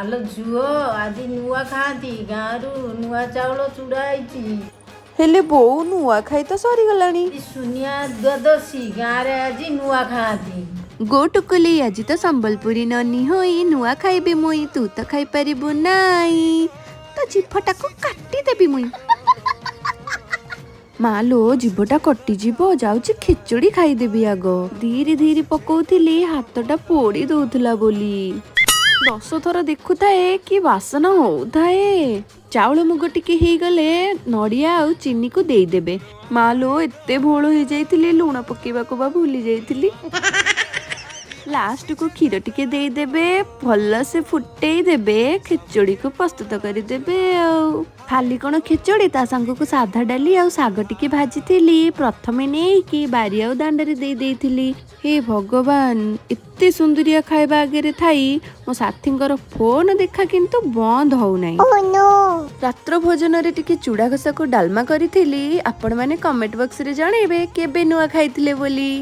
आलो झुओ आज नुआ खाती गाँरु नुआ चाउल चूड़ा हेले बोऊ नुआ खाई तो सरी गलानी सुनिया द्वादशी गाँव रे आज नुआ खाती गो टुकुली आज तो संबलपुरी ननी होई नुआ खाइबे मुई तू तो खाई परिबु नाई तो जिभटा को काटी देबी मुई मालो जीवटा कटि जीव जाउची खिचड़ी खाईदेवी आग धीरे धीरे पकौथिली हाथटा पोड़ी दउथला बोली 10 थर देखुथाए कि बासना होउथाए चाउल मुग टिके ही गले नड़िया आउ चीनी को देई देबे मालो एते भोळ हो जाइथिली लूण पकेबा को बा भूली जाइथिली लास्ट को क्षीर टिके दे देबे भल से फुटेई देबे खिचड़ी को प्रस्तुत करी देबे आउ खाली कोन खिचड़ी ता संग को साधा डाली आउ साग टिके भाजी थिली प्रथमे नेई कि बारी आउ दांडरे दे देइथिली हे भगवान एते सुंदरिया खाइबा आगे रे थाई मो साथींकर फोन देखा किंतु बंद हो नाही रात्र भोजन रे टिके चूड़ा घसा को डालमा करिथिली आपण माने कमेंट बॉक्स रे जणेबे केबे नुआ खाइथिले बोली।